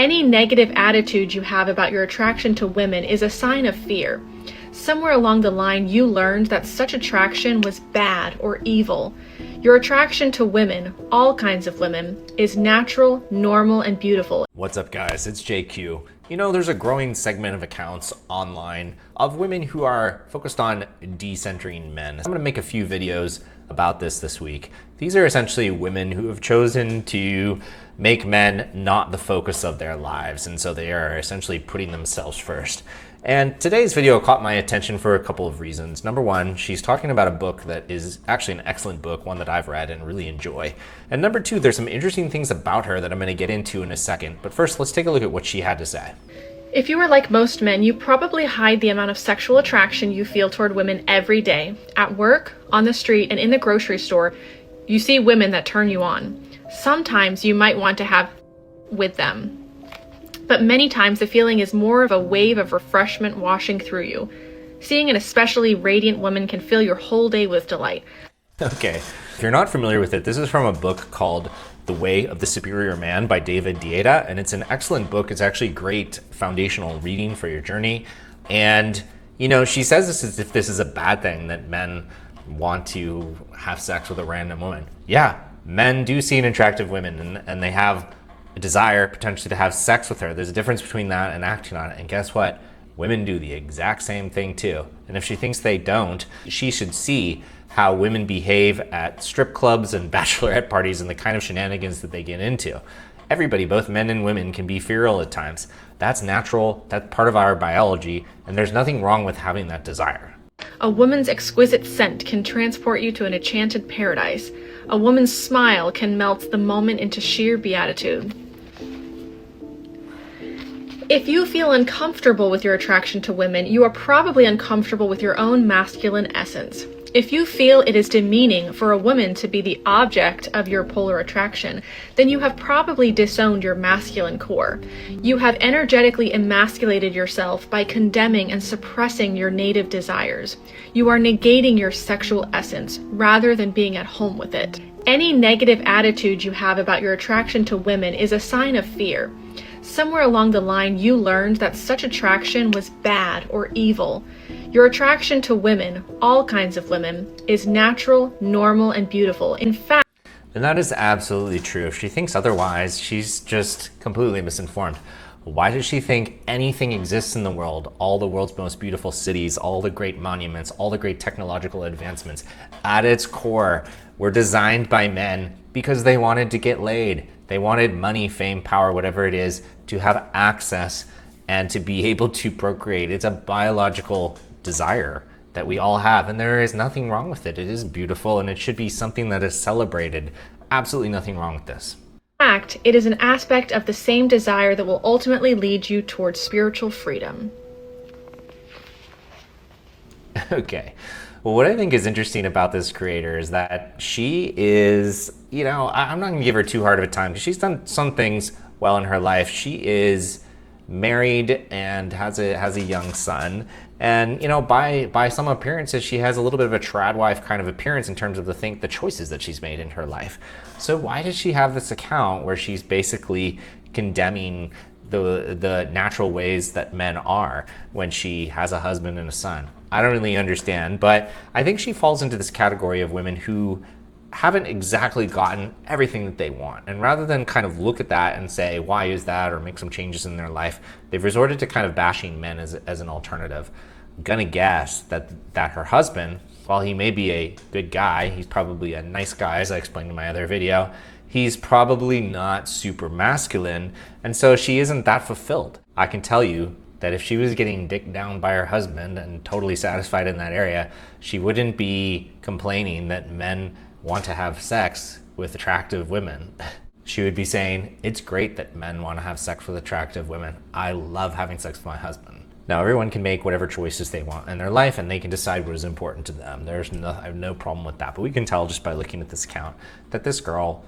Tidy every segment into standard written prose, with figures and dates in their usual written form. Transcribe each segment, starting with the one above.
Any negative attitude you have about your attraction to women is a sign of fear. Somewhere along the line, you learned that such attraction was bad or evil. Your attraction to women, all kinds of women, is natural, normal, and beautiful. What's up, guys? It's JQ. You know, there's a growing segment of accounts online of women who are focused on decentering men. I'm going to make a few videos about this week. These are essentially women who have chosen to make men not the focus of their lives, and so they are essentially putting themselves first. And today's video caught my attention for a couple of reasons. Number one, she's talking about a book that is actually an excellent book, one that I've read and really enjoy. And number two, there's some interesting things about her that I'm going to get into in a second. But first, let's take a look at what she had to say. If you are like most men, you probably hide the amount of sexual attraction you feel toward women every day. At work, on the street, and in the grocery store, you see women that turn you on. Sometimes you might want to have with them. But many times the feeling is more of a wave of refreshment washing through you. Seeing an especially radiant woman can fill your whole day with delight. Okay, if you're not familiar with it, this is from a book called The Way of the Superior Man by Deida, and it's an excellent book. It's actually great foundational reading for your journey. And, you know, she says this as if this is a bad thing, that men want to have sex with a random woman. Yeah, men do see an attractive woman and they have a desire potentially to have sex with her. There's a difference between that and acting on it. And guess what? Women do the exact same thing too. And if she thinks they don't, she should see how women behave at strip clubs and bachelorette parties and the kind of shenanigans that they get into. Everybody, both men and women, can be feral at times. That's natural, that's part of our biology, and there's nothing wrong with having that desire. A woman's exquisite scent can transport you to an enchanted paradise. A woman's smile can melt the moment into sheer beatitude. If you feel uncomfortable with your attraction to women, you are probably uncomfortable with your own masculine essence. If you feel it is demeaning for a woman to be the object of your polar attraction, then you have probably disowned your masculine core. You have energetically emasculated yourself by condemning and suppressing your native desires. You are negating your sexual essence rather than being at home with it. Any negative attitude you have about your attraction to women is a sign of fear. Somewhere along the line, you learned that such attraction was bad or evil. Your attraction to women, all kinds of women, is natural, normal, and beautiful. In fact, and that is absolutely true. If she thinks otherwise, she's just completely misinformed. Why does she think anything exists in the world? All the world's most beautiful cities, all the great monuments, all the great technological advancements, at its core, were designed by men because they wanted to get laid. They wanted money, fame, power, whatever it is, to have access and to be able to procreate. It's a biological desire that we all have, and there is nothing wrong with it. It is beautiful, and it should be something that is celebrated. Absolutely nothing wrong with this. In fact, it is an aspect of the same desire that will ultimately lead you towards spiritual freedom. Okay. Well, what I think is interesting about this creator is that she is, you know, I'm not going to give her too hard of a time because she's done some things well in her life. She is married and has a young son, and you know, by some appearances, she has a little bit of a trad wife kind of appearance in terms of the choices that she's made in her life. So why does she have this account where she's basically condemning the natural ways that men are when she has a husband and a son? I don't really understand, but I think she falls into this category of women who haven't exactly gotten everything that they want. And rather than kind of look at that and say, why is that, or make some changes in their life, they've resorted to kind of bashing men as an alternative. I'm gonna guess that her husband, while he may be a good guy, he's probably a nice guy, as I explained in my other video, he's probably not super masculine, and so she isn't that fulfilled. I can tell you that if she was getting dicked down by her husband and totally satisfied in that area, she wouldn't be complaining that men want to have sex with attractive women. She would be saying, it's great that men want to have sex with attractive women. I love having sex with my husband. Now, everyone can make whatever choices they want in their life, and they can decide what is important to them. I have no problem with that, but we can tell just by looking at this account that this girl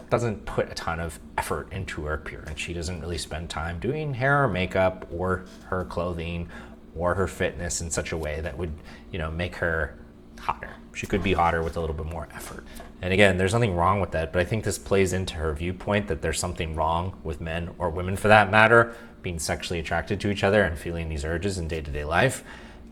doesn't put a ton of effort into her appearance. She doesn't really spend time doing hair or makeup or her clothing or her fitness in such a way that would, you know, make her hotter. She could be hotter with a little bit more effort. And again, there's nothing wrong with that, but I think this plays into her viewpoint that there's something wrong with men, or women for that matter, being sexually attracted to each other and feeling these urges in day-to-day life,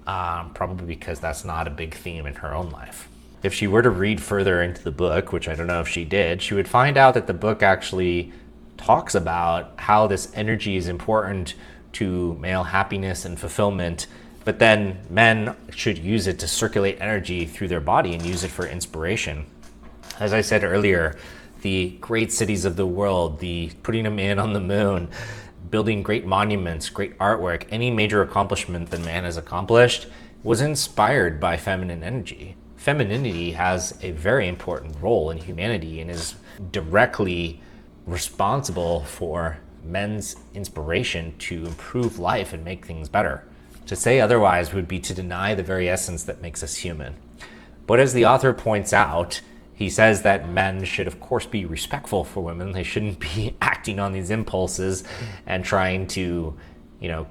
probably because that's not a big theme in her own life. If she were to read further into the book, which I don't know if she did, she would find out that the book actually talks about how this energy is important to male happiness and fulfillment, but then men should use it to circulate energy through their body and use it for inspiration. As I said earlier, the great cities of the world, the putting a man on the moon, building great monuments, great artwork, any major accomplishment that man has accomplished was inspired by feminine energy. Femininity has a very important role in humanity and is directly responsible for men's inspiration to improve life and make things better. To say otherwise would be to deny the very essence that makes us human. But as the author points out, he says that men should, of course, be respectful for women. They shouldn't be acting on these impulses and trying to,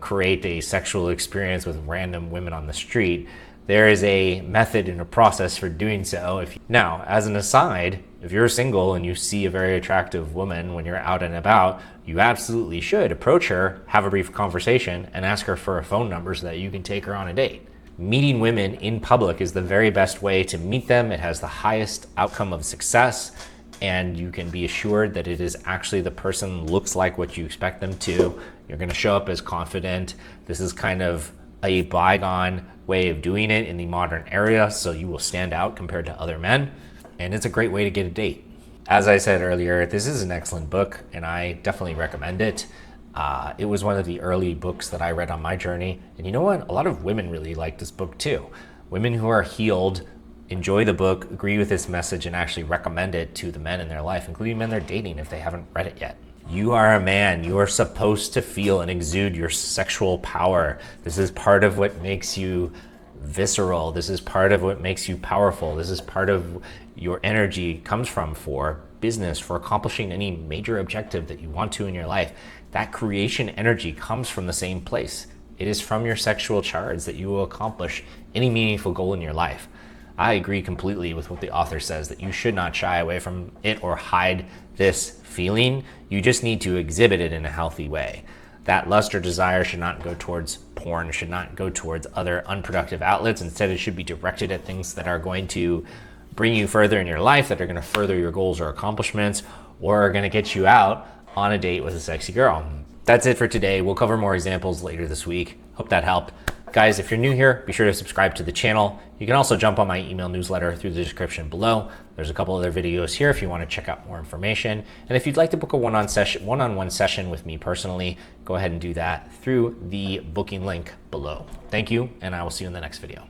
create a sexual experience with random women on the street. There is a method and a process for doing so. Now, as an aside, if you're single and you see a very attractive woman when you're out and about, you absolutely should approach her, have a brief conversation, and ask her for a phone number so that you can take her on a date. Meeting women in public is the very best way to meet them. It has the highest outcome of success, and you can be assured that it is actually the person looks like what you expect them to. You're going to show up as confident. This is kind of a bygone way of doing it in the modern era, so you will stand out compared to other men, and it's a great way to get a date. As I said earlier, this is an excellent book, and I definitely recommend it. It was one of the early books that I read on my journey. And you know what? A lot of women really like this book too. Women who are healed enjoy the book, agree with this message, and actually recommend it to the men in their life, including men they're dating if they haven't read it yet. You are a man. You are supposed to feel and exude your sexual power. This is part of what makes you visceral. This is part of what makes you powerful. This is part of your energy comes from for business, for accomplishing any major objective that you want to in your life. That creation energy comes from the same place. It is from your sexual charge that you will accomplish any meaningful goal in your life. I agree completely with what the author says, that you should not shy away from it or hide this feeling. You just need to exhibit it in a healthy way. That lust or desire should not go towards porn, should not go towards other unproductive outlets. Instead, it should be directed at things that are going to bring you further in your life, that are going to further your goals or accomplishments, or are going to get you out on a date with a sexy girl. That's it for today. We'll cover more examples later this week. Hope that helped. Guys, if you're new here, be sure to subscribe to the channel. You can also jump on my email newsletter through the description below. There's a couple other videos here if you want to check out more information. And if you'd like to book a one-on-one session with me personally, go ahead and do that through the booking link below. Thank you, and I will see you in the next video.